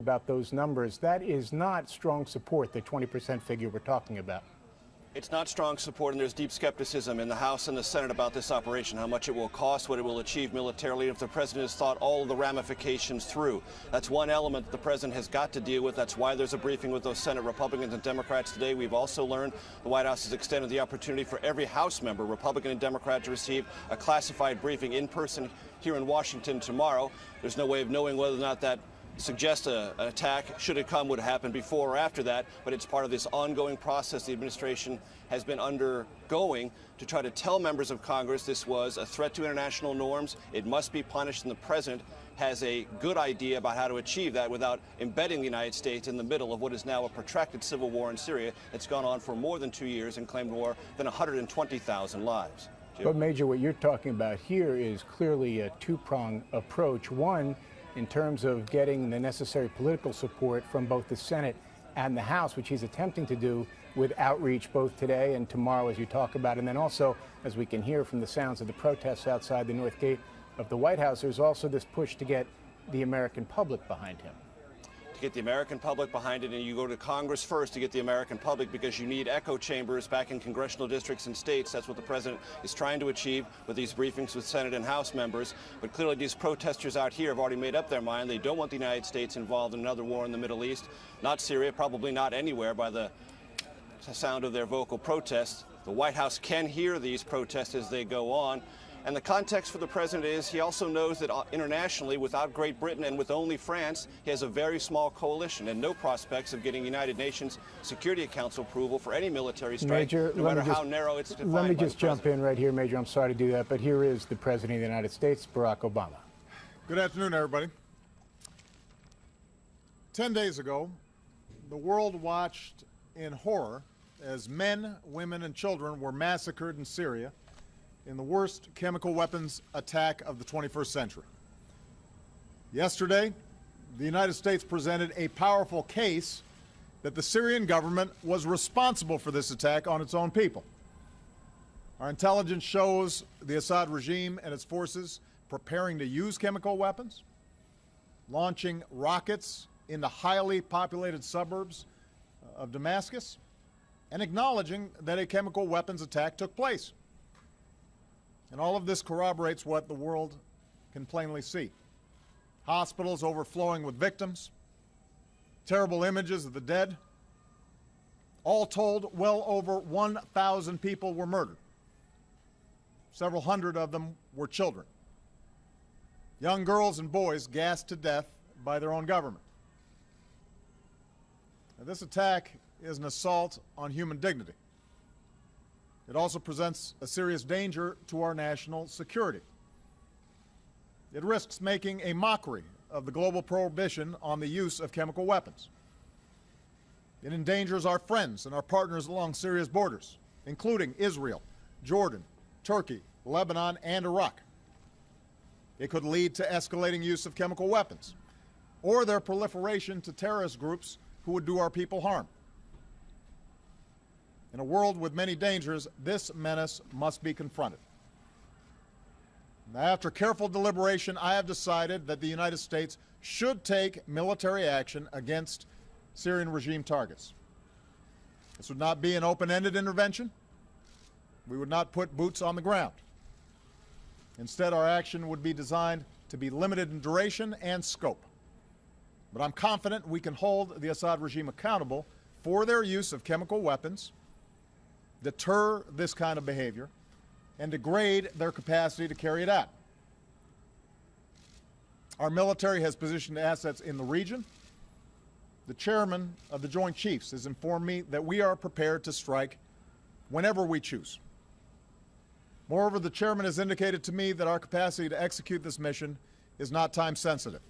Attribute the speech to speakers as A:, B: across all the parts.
A: about those numbers. That is not strong support, the 20% figure we're talking about.
B: It's not strong support, and there's deep skepticism in the House and the Senate about this operation, how much it will cost, what it will achieve militarily, if the president has thought all of the ramifications through. That's one element the president has got to deal with. That's why there's a briefing with those Senate Republicans and Democrats today. We've also learned the White House has extended the opportunity for every House member, Republican and Democrat, to receive a classified briefing in person here in Washington tomorrow. There's no way of knowing whether or not that suggests an attack, should it come, would happen before or after that, but it's part of this ongoing process the administration has been undergoing to try to tell members of Congress this was a threat to international norms. It must be punished, and the president has a good idea about how to achieve that without embedding the United States in the middle of what is now a protracted civil war in Syria. It's gone on for more than 2 years and claimed more than 120,000 lives. Jim?
A: But, Major, what you're talking about here is clearly a two-pronged approach. One, in terms of getting the necessary political support from both the Senate and the House, which he's attempting to do with outreach both today and tomorrow, as you talk about. And then also, as we can hear from the sounds of the protests outside the North Gate of the White House, there's also this push to get the American public behind him.
B: To get the American public behind it, and you go to Congress first to get the American public, because you need echo chambers back in congressional districts and states. That's what the president is trying to achieve with these briefings with Senate and House members. But clearly these protesters out here have already made up their mind. They don't want the United States involved in another war in the Middle East, not Syria, probably not anywhere by the sound of their vocal protests. The White House can hear these protests as they go on. And the context for the president is he also knows that internationally, without Great Britain and with only France, he has a very small coalition and no prospects of getting United Nations Security Council approval for any military strike,
A: Major,
B: no matter how narrow it's defined.
A: Let me just jump in right here, Major. I'm sorry to do that, but here is the President of the United States, Barack Obama.
C: Good afternoon, everybody. 10 days ago, the world watched in horror as men, women, and children were massacred in Syria in the worst chemical weapons attack of the 21st century. Yesterday, the United States presented a powerful case that the Syrian government was responsible for this attack on its own people. Our intelligence shows the Assad regime and its forces preparing to use chemical weapons, launching rockets into highly populated suburbs of Damascus, and acknowledging that a chemical weapons attack took place. And all of this corroborates what the world can plainly see. Hospitals overflowing with victims, terrible images of the dead. All told, well over 1,000 people were murdered. Several hundred of them were children. Young girls and boys gassed to death by their own government. Now, this attack is an assault on human dignity. It also presents a serious danger to our national security. It risks making a mockery of the global prohibition on the use of chemical weapons. It endangers our friends and our partners along Syria's borders, including Israel, Jordan, Turkey, Lebanon, and Iraq. It could lead to escalating use of chemical weapons or their proliferation to terrorist groups who would do our people harm. In a world with many dangers, this menace must be confronted. Now, after careful deliberation, I have decided that the United States should take military action against Syrian regime targets. This would not be an open-ended intervention. We would not put boots on the ground. Instead, our action would be designed to be limited in duration and scope. But I'm confident we can hold the Assad regime accountable for their use of chemical weapons, deter this kind of behavior, and degrade their capacity to carry it out. Our military has positioned assets in the region. The chairman of the Joint Chiefs has informed me that we are prepared to strike whenever we choose. Moreover, the chairman has indicated to me that our capacity to execute this mission is not time sensitive.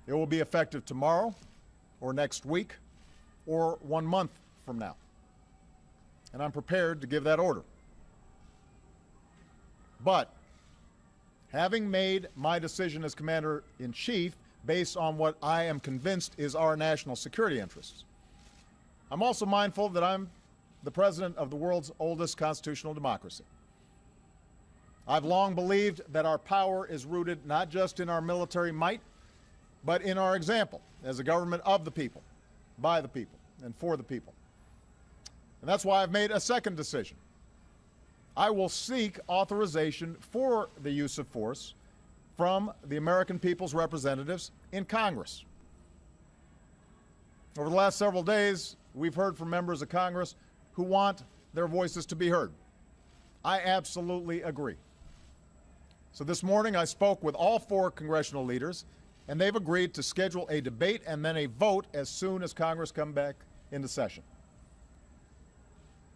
C: It will be effective tomorrow, or next week, or 1 month from now. And I'm prepared to give that order. But having made my decision as Commander-in-Chief based on what I am convinced is our national security interests, I'm also mindful that I'm the president of the world's oldest constitutional democracy. I've long believed that our power is rooted not just in our military might, but in our example. as a government of the people, by the people, and for the people. And that's why I've made a second decision. I will seek authorization for the use of force from the American people's representatives in Congress. Over the last several days, we've heard from members of Congress who want their voices to be heard. I absolutely agree. So this morning I spoke with all 4 congressional leaders, and they've agreed to schedule a debate and then a vote as soon as Congress comes back into session.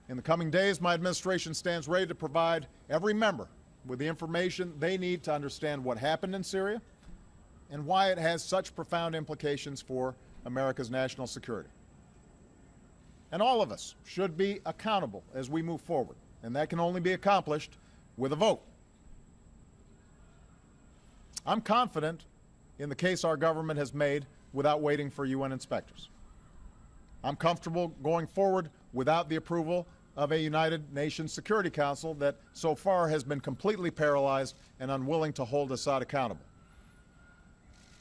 C: In the coming days, my administration stands ready to provide every member with the information they need to understand what happened in Syria and why it has such profound implications for America's national security. And all of us should be accountable as we move forward, and that can only be accomplished with a vote. I'm confident in the case our government has made without waiting for UN inspectors. I'm comfortable going forward without the approval of a United Nations Security Council that so far has been completely paralyzed and unwilling to hold Assad accountable.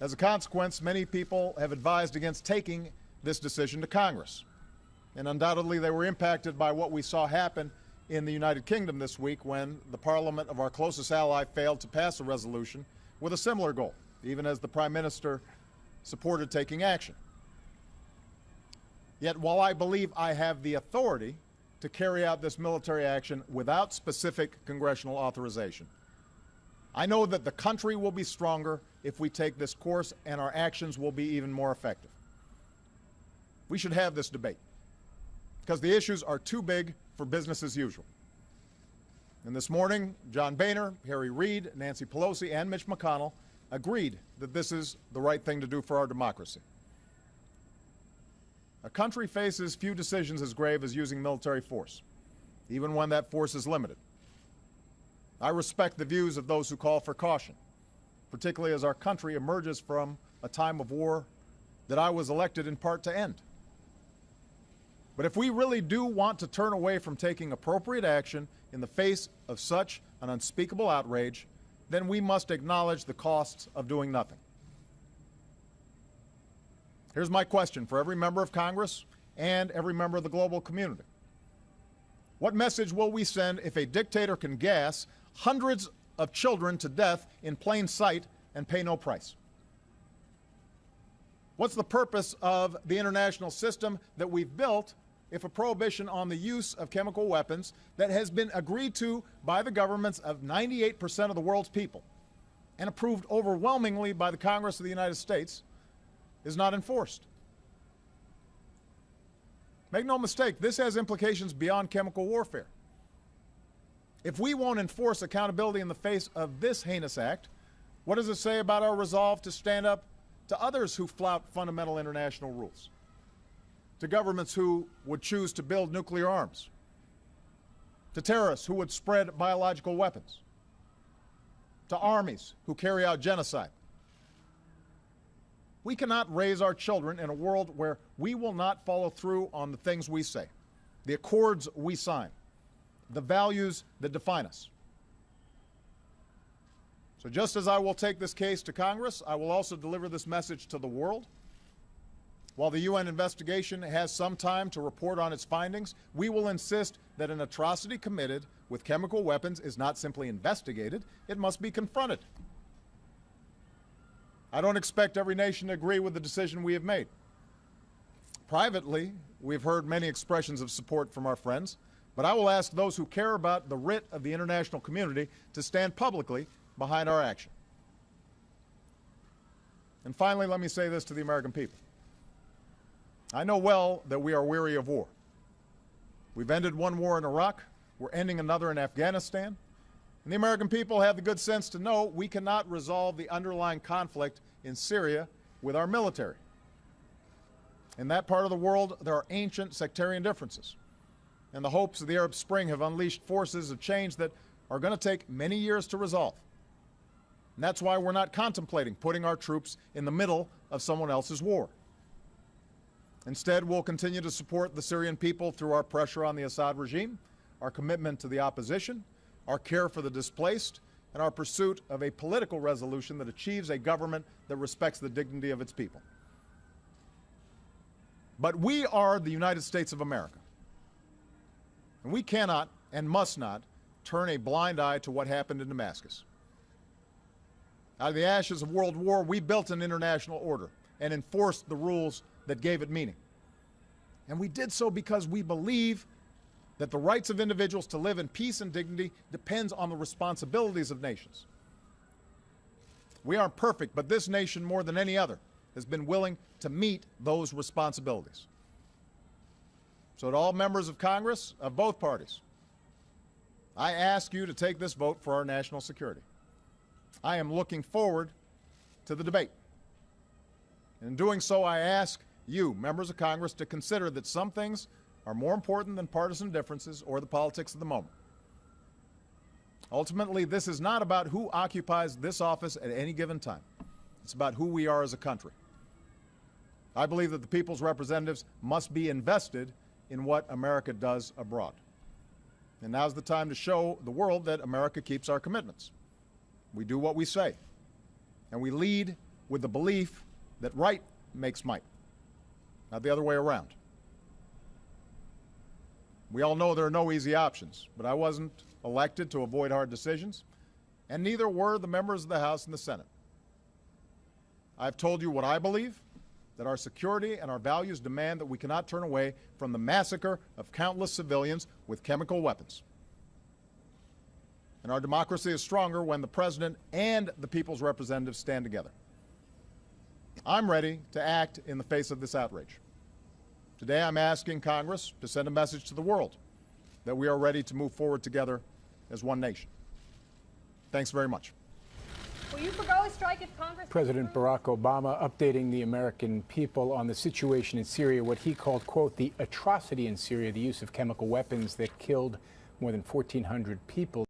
C: As a consequence, many people have advised against taking this decision to Congress. And undoubtedly they were impacted by what we saw happen in the United Kingdom this week when the parliament of our closest ally failed to pass a resolution with a similar goal, even as the Prime Minister supported taking action. Yet while I believe I have the authority to carry out this military action without specific congressional authorization, I know that the country will be stronger if we take this course, and our actions will be even more effective. We should have this debate because the issues are too big for business as usual. And this morning, John Boehner, Harry Reid, Nancy Pelosi, and Mitch McConnell agreed that this is the right thing to do for our democracy. A country faces few decisions as grave as using military force, even when that force is limited. I respect the views of those who call for caution, particularly as our country emerges from a time of war that I was elected in part to end. But if we really do want to turn away from taking appropriate action in the face of such an unspeakable outrage, then we must acknowledge the costs of doing nothing. Here's my question for every member of Congress and every member of the global community. What message will we send if a dictator can gas hundreds of children to death in plain sight and pay no price? What's the purpose of the international system that we've built if a prohibition on the use of chemical weapons that has been agreed to by the governments of 98% of the world's people and approved overwhelmingly by the Congress of the United States is not enforced? Make no mistake, this has implications beyond chemical warfare. If we won't enforce accountability in the face of this heinous act, what does it say about our resolve to stand up to others who flout fundamental international rules? To governments who would choose to build nuclear arms? To terrorists who would spread biological weapons? To armies who carry out genocide? We cannot raise our children in a world where we will not follow through on the things we say, the accords we sign, the values that define us. So just as I will take this case to Congress, I will also deliver this message to the world. While the UN investigation has some time to report on its findings, we will insist that an atrocity committed with chemical weapons is not simply investigated, it must be confronted. I don't expect every nation to agree with the decision we have made. Privately, we've heard many expressions of support from our friends, but I will ask those who care about the writ of the international community to stand publicly behind our action. And finally, let me say this to the American people. I know well that we are weary of war. We've ended one war in Iraq, we're ending another in Afghanistan, and the American people have the good sense to know we cannot resolve the underlying conflict in Syria with our military. In that part of the world, there are ancient sectarian differences, and the hopes of the Arab Spring have unleashed forces of change that are going to take many years to resolve. And that's why we're not contemplating putting our troops in the middle of someone else's war. Instead, we'll continue to support the Syrian people through our pressure on the Assad regime, our commitment to the opposition, our care for the displaced, and our pursuit of a political resolution that achieves a government that respects the dignity of its people. But we are the United States of America. And we cannot and must not turn a blind eye to what happened in Damascus. Out of the ashes of World War, we built an international order and enforced the rules that gave it meaning. And we did so because we believe that the rights of individuals to live in peace and dignity depends on the responsibilities of nations. We aren't perfect, but this nation, more than any other, has been willing to meet those responsibilities. So to all members of Congress of both parties, I ask you to take this vote for our national security. I am looking forward to the debate. And in doing so, I ask you, members of Congress, to consider that some things are more important than partisan differences or the politics of the moment. Ultimately, this is not about who occupies this office at any given time. It's about who we are as a country. I believe that the people's representatives must be invested in what America does abroad. And now's the time to show the world that America keeps our commitments. We do what we say, and we lead with the belief that right makes might, not the other way around. We all know there are no easy options, but I wasn't elected to avoid hard decisions, and neither were the members of the House and the Senate. I've told you what I believe, that our security and our values demand that we cannot turn away from the massacre of countless civilians with chemical weapons. And our democracy is stronger when the President and the people's representatives stand together. I'm ready to act in the face of this outrage. Today I'm asking Congress to send a message to the world that we are ready to move forward together as one nation. Thanks very much.
D: Will you forgo a strike if Congress...
A: President Barack Obama updating the American people on the situation in Syria, what he called, quote, the atrocity in Syria, the use of chemical weapons that killed more than 1,400 people.